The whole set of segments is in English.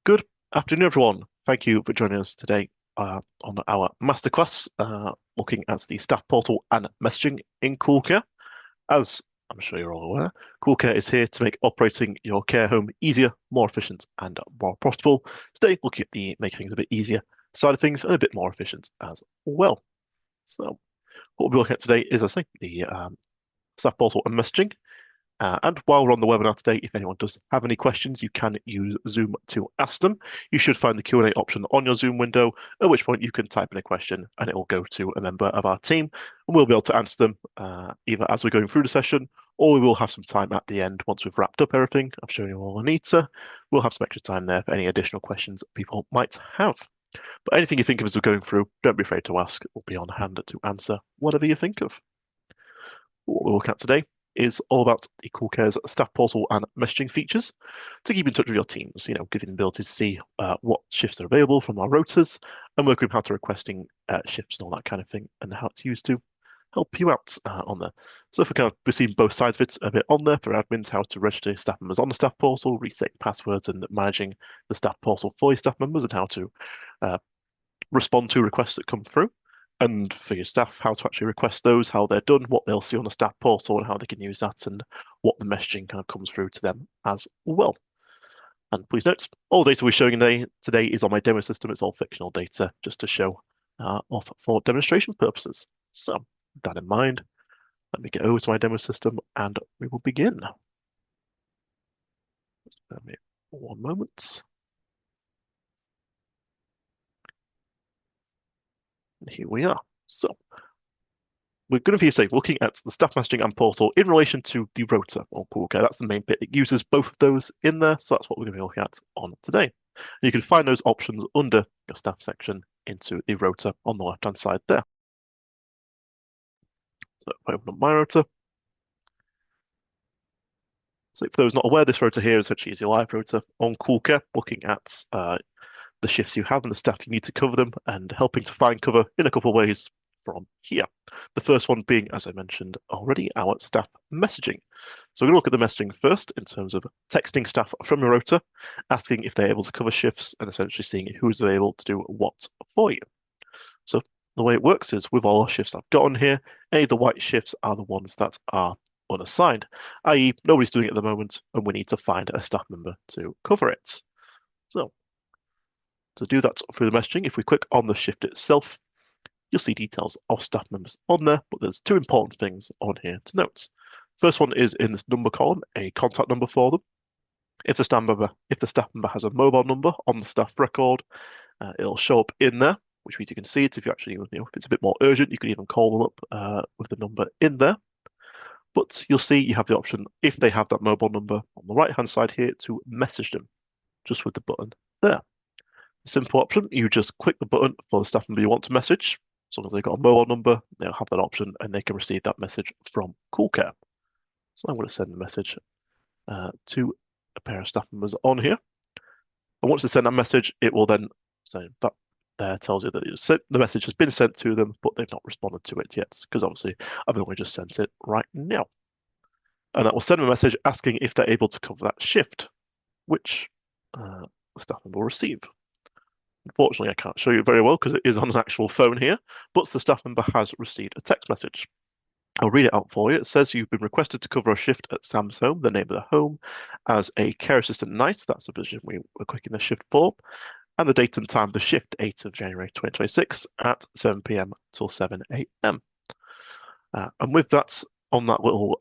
Good afternoon, everyone. Thank you for joining us today on our masterclass, looking at the staff portal and messaging in CoolCare. As I'm sure you're all aware, CoolCare is here to make operating your care home easier, more efficient, and more profitable. Today, looking at the making things a bit easier side of things and a bit more efficient as well. So, what we'll be looking at today is, I think, the staff portal and messaging. And while we're on the webinar today, if anyone does have any questions, you can use Zoom to ask them. You should find the Q&A option on your Zoom window, at which point you can type in a question and it will go to a member of our team, and we'll be able to answer them either as we're going through the session, or we will have some time at the end once we've wrapped up everything. I've shown you all I need to. We'll have some extra time there for any additional questions people might have. But anything you think of as we're going through, don't be afraid to ask. We'll be on hand to answer whatever you think of. What we'll look at today is all about the CoolCare's staff portal and messaging features to keep in touch with your teams, giving the ability to see what shifts are available from our rotors and work with how to requesting shifts and all that kind of thing and how it's used to help you out on there. So if we've seen both sides of it a bit on there for admins, how to register staff members on the staff portal, resetting passwords and managing the staff portal for your staff members and how to respond to requests that come through. And for your staff, how to actually request those, how they're done, what they'll see on the staff portal, and how they can use that, and what the messaging kind of comes through to them as well. And please note, all the data we're showing today is on my demo system. It's all fictional data, just to show off for demonstration purposes. So, with that in mind, let me get over to my demo system, and we will begin. Give me one moment. And here we are. So, we're going to be looking at the staff messaging and portal in relation to the rotor or CoolCare. That's the main bit. It uses both of those in there, so that's what we're going to be looking at on today. And you can find those options under your staff section into the rotor on the left-hand side there. So if I open up my rotor. So for those not aware, this rotor here essentially is your live rotor on CoolCare, looking at the shifts you have and the staff you need to cover them and helping to find cover in a couple of ways from here. The first one being, as I mentioned already, our staff messaging. So we're going to look at the messaging first in terms of texting staff from your rota, asking if they're able to cover shifts and essentially seeing who's able to do what for you. So the way it works is with all our shifts I've got on here, any of the white shifts are the ones that are unassigned, i.e. nobody's doing it at the moment and we need to find a staff member to cover it. So to do that through the messaging, if we click on the shift itself, you'll see details of staff members on there, but there's two important things on here to note. First one is in this number column, a contact number for them. If the staff member has a mobile number on the staff record, it'll show up in there, which means you can see it. If you actually, if it's a bit more urgent, you can even call them up with the number in there. But you'll see you have the option, if they have that mobile number on the right-hand side here, to message them just with the button there. A simple option, you just click the button for the staff member you want to message. As long as they've got a mobile number, they'll have that option and they can receive that message from CoolCare. So I'm going to send a message to a pair of staff members on here. And once they send that message, it will then say that there tells you that the message has been sent to them, but they've not responded to it yet, because obviously I've only just sent it right now. And that will send them a message asking if they're able to cover that shift, which the staff member will receive. Unfortunately, I can't show you very well because it is on an actual phone here, but the staff member has received a text message. I'll read it out for you. It says you've been requested to cover a shift at Sam's home, the name of the home, as a care assistant night. That's the position we were clicking the shift for. And the date and time of the shift, 8th of January 2026 at 7 p.m. till 7 a.m. And with that, on that little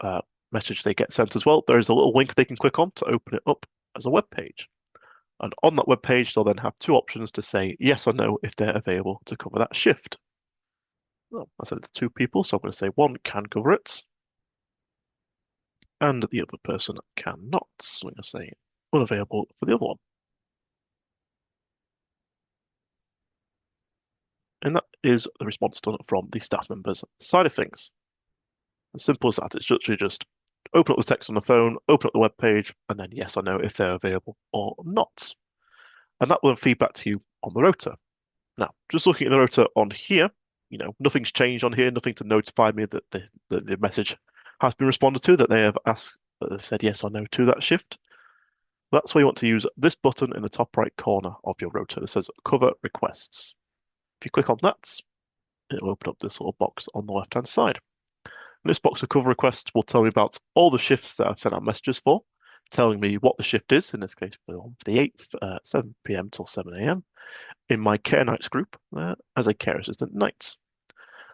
message they get sent as well, there is a little link they can click on to open it up as a web page. And on that web page, they'll then have two options to say yes or no if they're available to cover that shift. Well, I said it's two people, so I'm going to say one can cover it, and the other person cannot. So I'm going to say unavailable for the other one. And that is the response done from the staff members' side of things. As simple as that. It's literally just open up the text on the phone, open up the web page, and then yes or no if they're available or not. And that will feed back to you on the rotor. Now, just looking at the rotor on here, nothing's changed on here, nothing to notify me that the message has been responded to, that they have asked, that they've said yes or no to that shift. That's where you want to use this button in the top right corner of your rotor that says Cover Requests. If you click on that, it'll open up this little box on the left-hand side. And this box of cover requests will tell me about all the shifts that I've sent out messages for, telling me what the shift is, in this case for the 8th, 7 p.m. till 7 a.m. in my care nights group as a care assistant nights.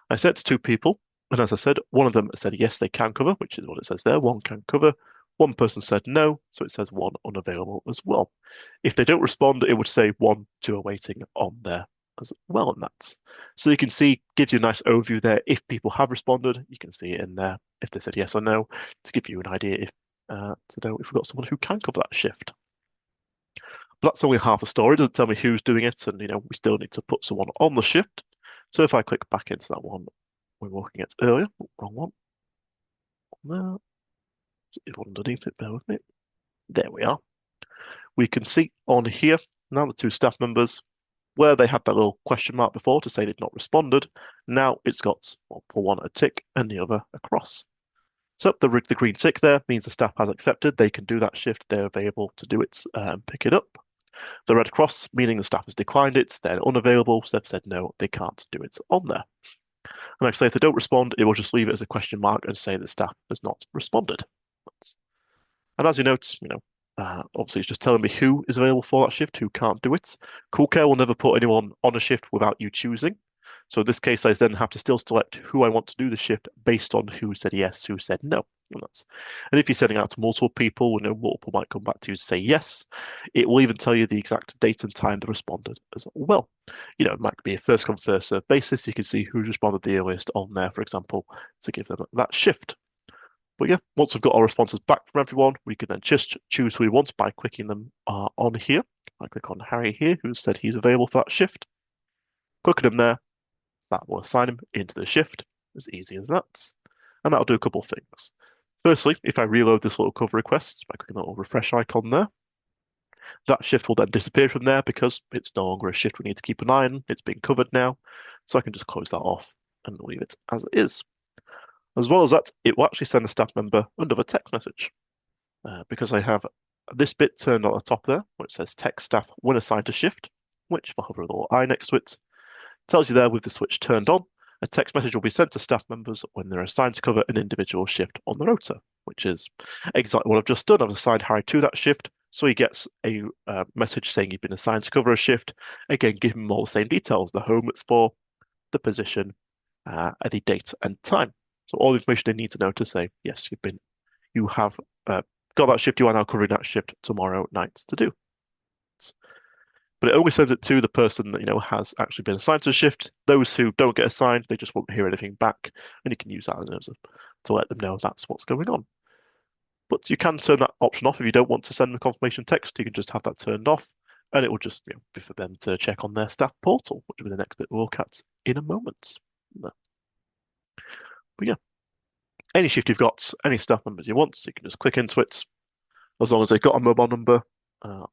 I said to 2 people, and as I said, one of them said yes, they can cover, which is what it says there. One can cover. One person said no, so it says one unavailable as well. If they don't respond, it would say 1, 2 are waiting on there as well on that. So you can see, gives you a nice overview there. If people have responded, you can see it in there if they said yes or no, to give you an idea if to know if we've got someone who can cover that shift. But that's only half the story. It doesn't tell me who's doing it, and we still need to put someone on the shift. So if I click back into that one we were looking at earlier, wrong one. There. If underneath it, bear with me. There we are. We can see on here now the 2 staff members where they had that little question mark before to say they'd not responded. Now it's got, well, for one, a tick and the other a cross. So the green tick there means the staff has accepted. They can do that shift. They're available to do it and pick it up. The red cross meaning the staff has declined it. They're unavailable. So they've said no, they can't do it on there. And like I say, if they don't respond, it will just leave it as a question mark and say the staff has not responded. And as you note, obviously it's just telling me who is available for that shift, who can't do it. CoolCare will never put anyone on a shift without you choosing. So in this case, I then have to still select who I want to do the shift based on who said yes, who said no. And if you're sending out to multiple people, multiple might come back to you to say yes. It will even tell you the exact date and time they responded as well. It might be a first come, first served basis. You can see who's responded the earliest on there, for example, to give them that shift. But yeah, once we've got our responses back from everyone, we can then just choose who we want by clicking them on here. I click on Harry here, who said he's available for that shift. Clicking him there, that will assign him into the shift, as easy as that. And that'll do a couple of things. Firstly, if I reload this little cover request by clicking the little refresh icon there, that shift will then disappear from there because it's no longer a shift we need to keep an eye on. It's been covered now. So I can just close that off and leave it as it is. As well as that, it will actually send a staff member another text message because I have this bit turned on the top there where it says text staff when assigned to shift, which if I hover a little eye next to it, tells you there with the switch turned on, a text message will be sent to staff members when they're assigned to cover an individual shift on the rota, which is exactly what I've just done. I've assigned Harry to that shift, so he gets a message saying he's been assigned to cover a shift. Again, give him all the same details, the home it's for, the position, the date and time. So all the information they need to know to say, yes, you have got that shift, you are now covering that shift tomorrow night to do. But it only sends it to the person that has actually been assigned to a shift. Those who don't get assigned, they just won't hear anything back, and you can use that to let them know that's what's going on. But you can turn that option off if you don't want to send the confirmation text. You can just have that turned off, and it will just be for them to check on their staff portal, which will be the next bit we'll look at in a moment. But yeah, any shift you've got, any staff members you want, so you can just click into it. As long as they've got a mobile number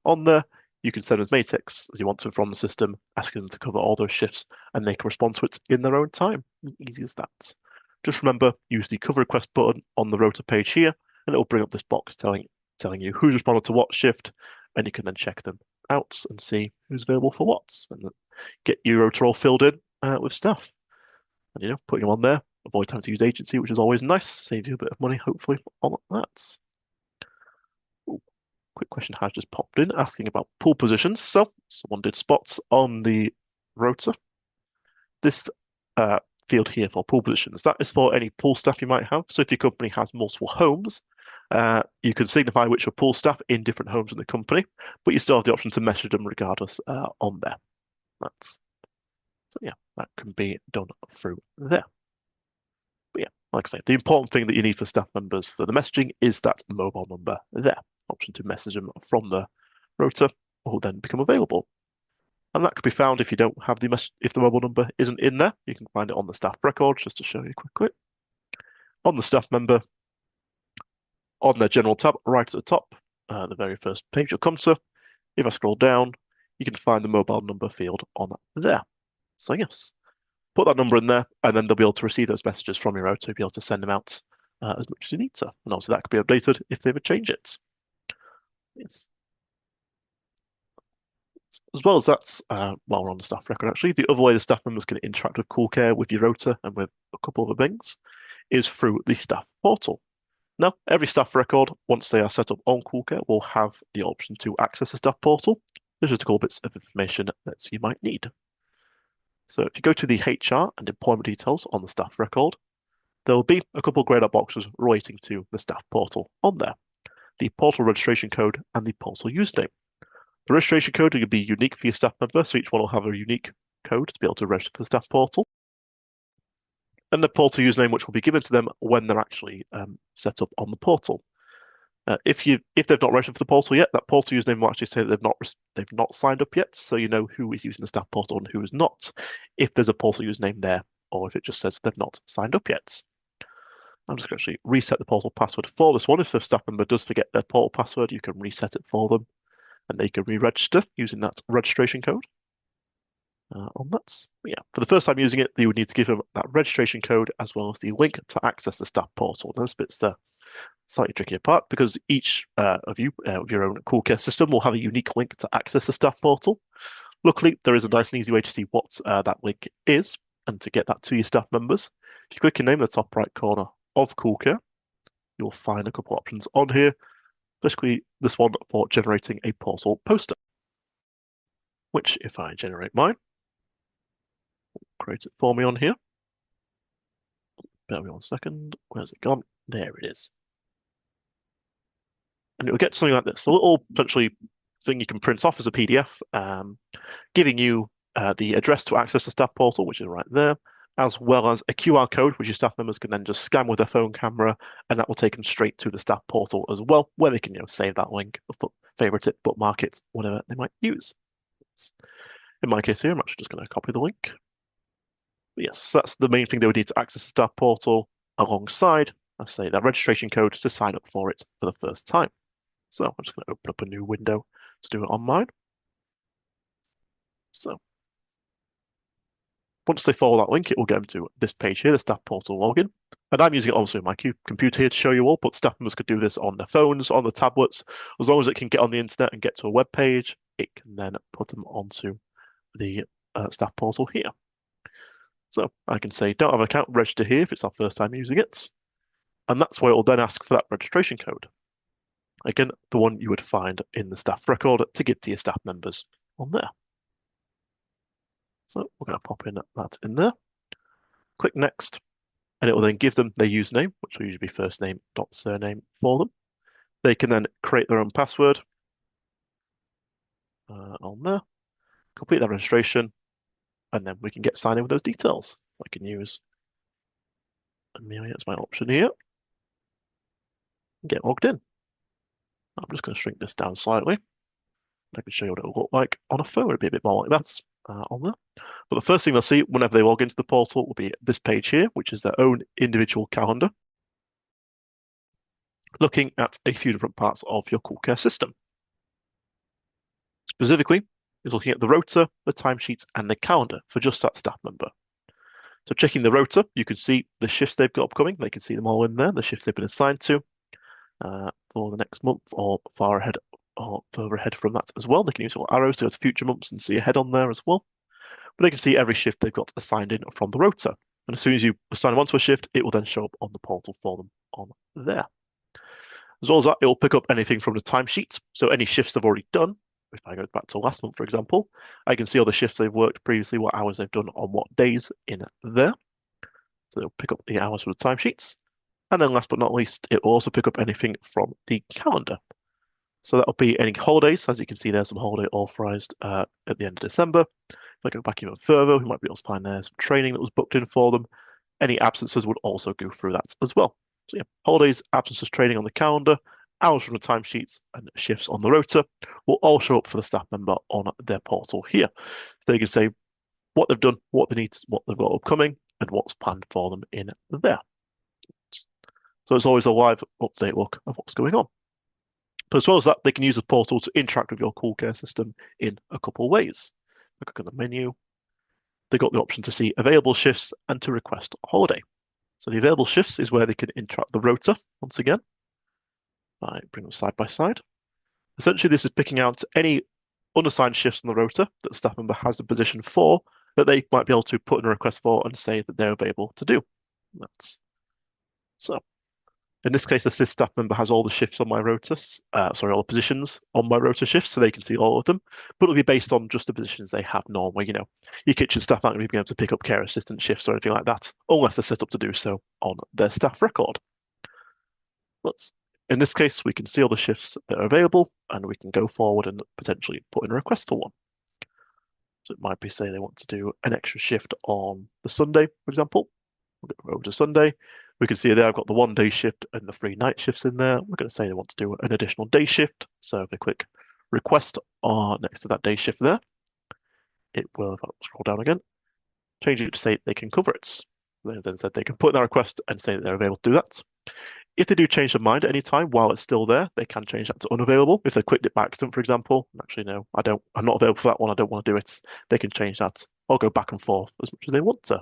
on there, you can send as many texts as you want to from the system, asking them to cover all those shifts, and they can respond to it in their own time. Easy as that. Just remember, use the cover request button on the rota page here, and it will bring up this box telling you who's responded to what shift, and you can then check them out and see who's available for what, and get your rota all filled in with staff. And putting them on there, avoid having to use agency, which is always nice, saves you a bit of money, hopefully, on that. Ooh, quick question has just popped in asking about pool positions. So someone did spots on the rota. This field here for pool positions, that is for any pool staff you might have. So if your company has multiple homes, you can signify which are pool staff in different homes in the company, but you still have the option to message them regardless on there. So yeah, that can be done through there. But yeah, like I say, the important thing that you need for staff members for the messaging is that mobile number there. Option to message them from the rota will then become available. And that could be found if you don't have if the mobile number isn't in there, you can find it on the staff record, just to show you quickly. On the staff member, on their general tab, right at the top, the very first page you'll come to. If I scroll down, you can find the mobile number field on there. So yes, put that number in there, and then they'll be able to receive those messages from your rota, be able to send them out as much as you need to. And also that could be updated if they ever change it. Yes. As well as that, while we're on the staff record, actually, the other way the staff members can interact with CoolCare, with your rota, and with a couple of other things is through the staff portal. Now, every staff record, once they are set up on CoolCare, will have the option to access the staff portal. There's just a couple bits of information that you might need. So if you go to the HR and employment details on the staff record, there will be a couple of grayed out boxes relating to the staff portal on there. The portal registration code and the portal username. The registration code will be unique for your staff member, so each one will have a unique code to be able to register for the staff portal. And the portal username, which will be given to them when they're actually set up on the portal. If they've not registered for the portal yet, that portal username will actually say that they've not signed up yet, so you know who is using the staff portal and who is not, if there's a portal username there, or if it just says they've not signed up yet. I'm just going to actually reset the portal password for this one. If the staff member does forget their portal password, you can reset it for them, and they can re-register using that registration code on that. But yeah, for the first time using it, you would need to give them that registration code as well as the link to access the staff portal. And this bit's the slightly trickier part because each of you with your own CoolCare system will have a unique link to access the staff portal. Luckily, there is a nice and easy way to see what that link is and to get that to your staff members. If you click your name in the top right corner of CoolCare, you'll find a couple options on here. Basically, this one for generating a portal poster, which if I generate mine, create it for me on here. Bear with me 1 second. Where's it gone? There it is. And it will get something like this. A little potentially thing you can print off as a PDF, giving you the address to access the staff portal, which is right there, as well as a QR code, which your staff members can then just scan with their phone camera, and that will take them straight to the staff portal as well, where they can save that link, favorite it, bookmark it, whatever they might use. In my case here, I'm actually just going to copy the link. But yes, that's the main thing they would need to access the staff portal alongside, let's say, that registration code to sign up for it for the first time. So I'm just going to open up a new window to do it on mine. So once they follow that link, it will get them to this page here, the staff portal login. And I'm using it obviously on my computer here to show you all, but staff members could do this on their phones, on the tablets. As long as it can get on the internet and get to a web page, it can then put them onto the staff portal here. So I can say, don't have an account, register here if it's our first time using it. And that's where it will then ask for that registration code. Again, the one you would find in the staff record to give to your staff members on there. So we're going to pop in that in there. Click next, and it will then give them their username, which will usually be first name dot surname for them. They can then create their own password on there, complete their registration, and then we can get signed in with those details. I can use Amelia as my option here. Get logged in. I'm just going to shrink this down slightly. I can show you what it will look like on a phone. It'll be a bit more like that on there. But the first thing they'll see whenever they log into the portal will be this page here, which is their own individual calendar, looking at a few different parts of your CoolCare system. Specifically, is looking at the rota, the timesheets, and the calendar for just that staff member. So checking the rota, you can see the shifts they've got upcoming. They can see them all in there, the shifts they've been assigned to for the next month or far ahead or further ahead from that as well. They can use little arrows to go to future months and see ahead on there as well. But they can see every shift they've got assigned in from the rota. And as soon as you assign them onto a shift, it will then show up on the portal for them on there. As well as that, it will pick up anything from the timesheet. So any shifts they've already done, if I go back to last month, for example, I can see all the shifts they've worked previously, what hours they've done on what days in there. So it'll pick up the hours from the timesheets. And then last but not least, it will also pick up anything from the calendar. So that'll be any holidays. As you can see, there's some holiday authorized at the end of December. If I go back even further, we might be able to find there some training that was booked in for them. Any absences would also go through that as well. So yeah, holidays, absences, training on the calendar, hours from the timesheets, and shifts on the rota will all show up for the staff member on their portal here. So they can say what they've done, what they need, what they've got upcoming, and what's planned for them in there. So it's always a live up-to-date look of what's going on. But as well as that, they can use the portal to interact with your CoolCare system in a couple of ways. Click on the menu. They've got the option to see available shifts and to request a holiday. So the available shifts is where they can interact the rota once again. I bring them side by side. Essentially, this is picking out any unassigned shifts on the rota that the staff member has a position for that they might be able to put in a request for and say that they're available to do. That's so. In this case, this staff member has all the shifts on my rota, all the positions on my rota shifts, so they can see all of them. But it'll be based on just the positions they have normally. Your kitchen staff aren't going to be able to pick up care assistant shifts or anything like that, unless they're set up to do so on their staff record. But in this case, we can see all the shifts that are available, and we can go forward and potentially put in a request for one. So it might be, say, they want to do an extra shift on the Sunday, for example. We'll go over to Sunday. We can see there I've got the 1 day shift and the 3 night shifts in there. We're going to say they want to do an additional day shift. So if they click request next to that day shift there, it will, if I scroll down again, change it to say they can cover it. They then said they can put in their request and say that they're available to do that. If they do change their mind at any time while it's still there, they can change that to unavailable. If they clicked it by accident, for example, actually, no, I'm not available for that one. I don't want to do it. They can change that or go back and forth as much as they want to.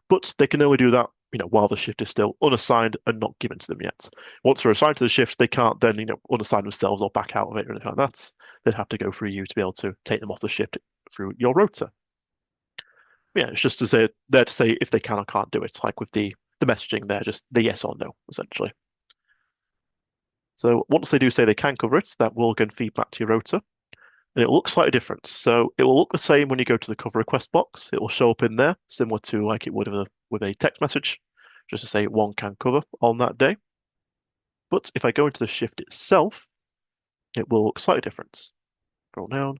But they can only do that, while the shift is still unassigned and not given to them yet. Once they're assigned to the shift, they can't then, unassign themselves or back out of it or anything like that. They'd have to go through you to be able to take them off the shift through your rota. Yeah, it's just to say there to say if they can or can't do it, like with the messaging there, just the yes or no, essentially. So once they do say they can cover it, that will again feed back to your rota. And it will look slightly different. So it will look the same when you go to the cover request box. It will show up in there, similar to like it would with a text message, just to say one can cover on that day. But if I go into the shift itself, it will look slightly different. Scroll down.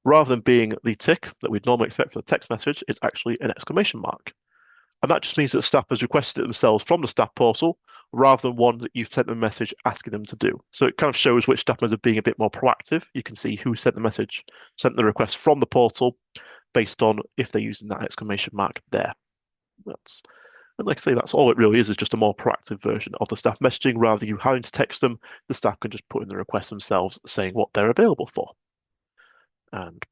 Rather than being the tick that we'd normally expect for the text message, it's actually an exclamation mark. And that just means that staff has requested it themselves from the staff portal rather than one that you've sent them a message asking them to do. So it kind of shows which staff members are being a bit more proactive. You can see who sent the message, sent the request from the portal based on if they're using that exclamation mark there. And like I say, that's all it really is just a more proactive version of the staff messaging. Rather than you having to text them, the staff can just put in the request themselves saying what they're available for. And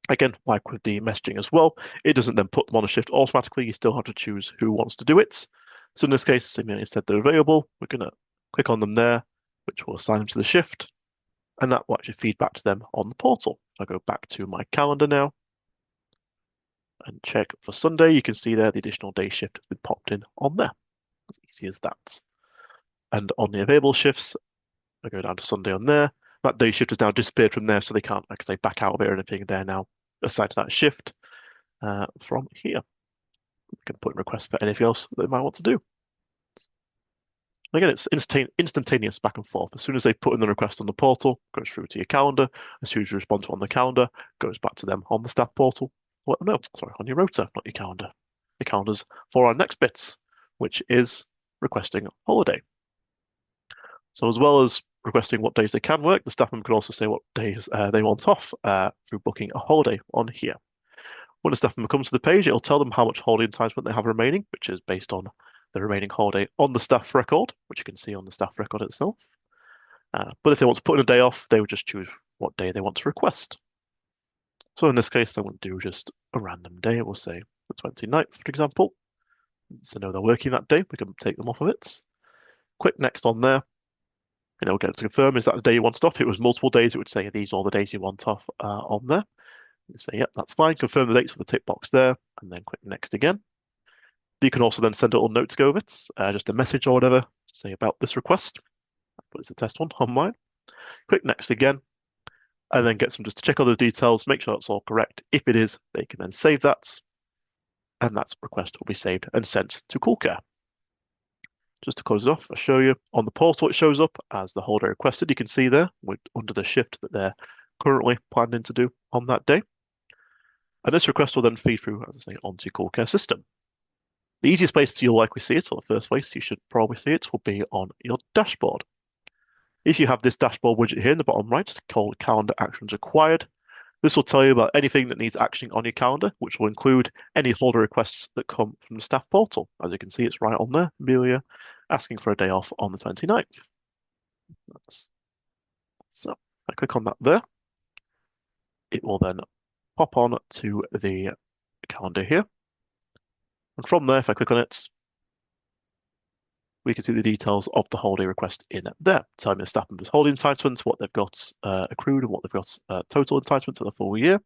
again, like with the messaging as well, it doesn't then put them on a shift automatically. You still have to choose who wants to do it. So in this case, instead they're available, we're going to click on them there, which will assign them to the shift, and that will actually feed back to them on the portal. I'll go back to my calendar now and check for Sunday. You can see there the additional day shift has been popped in on there. As easy as that. And on the available shifts, I go down to Sunday on there. That day shift has now disappeared from there, so they can't, like I say, back out of it or anything. They're now assigned to that shift from here. We can put in requests for anything else they might want to do. Again, it's instantaneous back and forth. As soon as they put in the request on the portal, goes through to your calendar. As soon as you respond to it on the calendar, goes back to them on the staff portal. Well, no, sorry, on your rota, not your calendar. The calendar's for our next bits, which is requesting holiday. So as well as requesting what days they can work, the staff member can also say what days they want off through booking a holiday on here. When the staff member comes to the page, it'll tell them how much holiday entitlement they have remaining, which is based on the remaining holiday on the staff record, which you can see on the staff record itself. But if they want to put in a day off, they would just choose what day they want to request. So in this case, I want to do just a random day. We'll say the 29th, for example. So know they're working that day, we can take them off of it. Click next on there. We'll get to confirm, is that the day you wanted off? If it was multiple days, it would say these are all the days you want off on there. You say, yep, that's fine. Confirm the dates with the tick box there, and then click next again. You can also then send a little note to go with it, just a message or whatever, to say about this request. But it's a test one on mine. Click next again, and then get them just to check all the details, make sure that's all correct. If it is, they can then save that, and that request will be saved and sent to CoolCare. Just to close it off, I'll show you on the portal, it shows up as the holiday requested. You can see there under the shift that they're currently planning to do on that day. And this request will then feed through, as I say, onto your CoolCare system. The easiest place you'll likely see it, or the first place you should probably see it, will be on your dashboard. If you have this dashboard widget here in the bottom right, it's called Calendar Actions Required. This will tell you about anything that needs actioning on your calendar, which will include any holiday requests that come from the staff portal. As you can see, it's right on there, Amelia asking for a day off on the 29th. So I click on that there. It will then pop on to the calendar here. And from there, if I click on it, we can see the details of the holiday request in there, telling the staff members' holiday entitlements, what they've got accrued and what they've got total entitlement for the full year,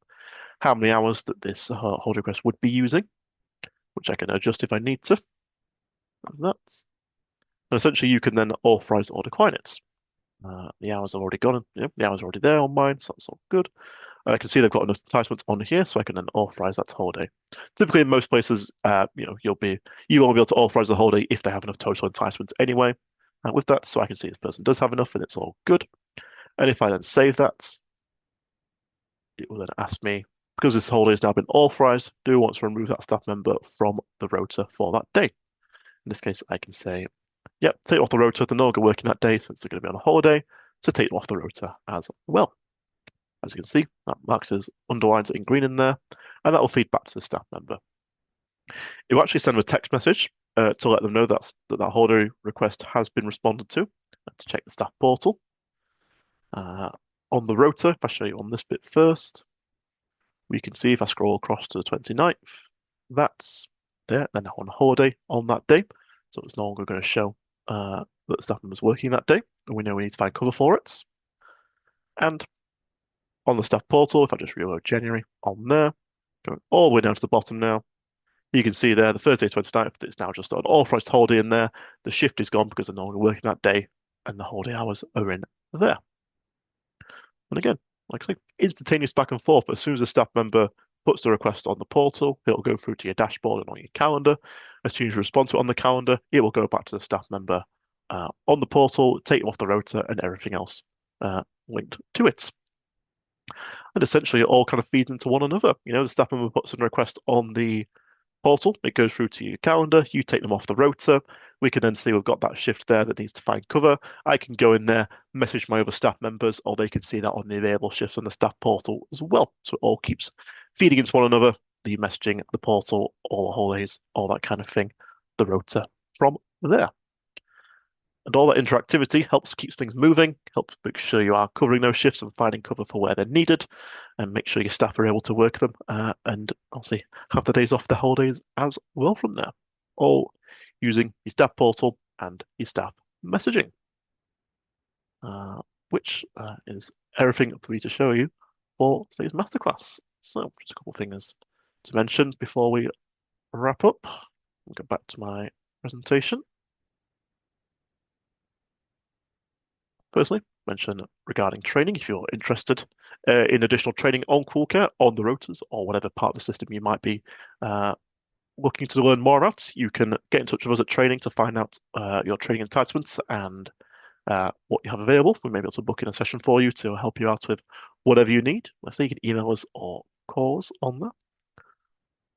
how many hours that this holiday request would be using, which I can adjust if I need to. That's and essentially you can then authorize or decline it. The hours have already gone, the hours are already there on mine, so that's all good. I can see they've got enough entitlements on here, so I can then authorize that holiday. Typically, in most places, you will be able to authorize the holiday if they have enough total entitlements anyway. With that, so I can see this person does have enough, and it's all good. And if I then save that, it will then ask me, because this holiday has now been authorized, do you want to remove that staff member from the rota for that day? In this case, I can say, yep, take it off the rota. They're no longer working that day since they're going to be on a holiday, so take them off the rota as well. As you can see, that marks as underlines in green in there, and that will feed back to the staff member. It will actually send them a text message to let them know that holiday request has been responded to check the staff portal. On the rota, if I show you on this bit first, we can see if I scroll across to the 29th, that's there. They're now on holiday on that day, so it's no longer going to show that the staff member's working that day, and we know we need to find cover for it. And on the staff portal, if I just reload January on there, going all the way down to the bottom now, you can see there the Thursday 29th, it's now just an authorized holiday in there. The shift is gone because they're no longer working that day, and the holiday hours are in there. And again, like I say, instantaneous back and forth. As soon as a staff member puts the request on the portal, it'll go through to your dashboard and on your calendar. As soon as you respond to it on the calendar, it will go back to the staff member on the portal, take them off the rota, and everything else linked to it. And essentially, it all kind of feeds into one another. The staff member puts in a request on the portal, it goes through to your calendar, you take them off the rota. We can then see we've got that shift there that needs to find cover. I can go in there, message my other staff members, or they can see that on the available shifts on the staff portal as well. So it all keeps feeding into one another, the messaging, the portal, all the holidays, all that kind of thing, the rota from there. And all that interactivity helps keeps things moving, helps make sure you are covering those shifts and finding cover for where they're needed, and make sure your staff are able to work them and obviously have the days off the holidays as well from there, all using your staff portal and your staff messaging, which is everything for me to show you for today's masterclass. So just a couple of things to mention before we wrap up. I'll go back to my presentation. Firstly, mention regarding training if you're interested in additional training on CoolCare, on the rotas, or whatever part of the system you might be looking to learn more about. You can get in touch with us at training to find out your training entitlements and what you have available. We may be able to book in a session for you to help you out with whatever you need. Let's say you can email us or call us on that.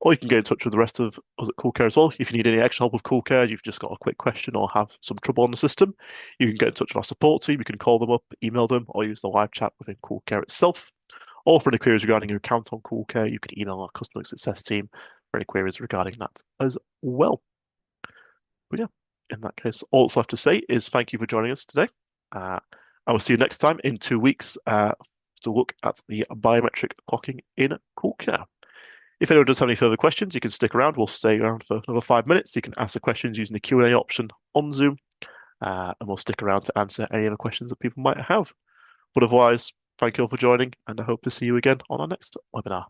Or you can get in touch with the rest of us at CoolCare as well. If you need any extra help with CoolCare, you've just got a quick question or have some trouble on the system, you can get in touch with our support team. You can call them up, email them, or use the live chat within CoolCare itself. Or for any queries regarding your account on CoolCare, you can email our customer success team for any queries regarding that as well. But yeah, in that case, all that's left to say is thank you for joining us today. I will see you next time in 2 weeks to look at the biometric clocking in CoolCare. If anyone does have any further questions, you can stick around. We'll stay around for another 5 minutes. You can ask the questions using the Q&A option on Zoom, and we'll stick around to answer any other questions that people might have. But otherwise, thank you all for joining, and I hope to see you again on our next webinar.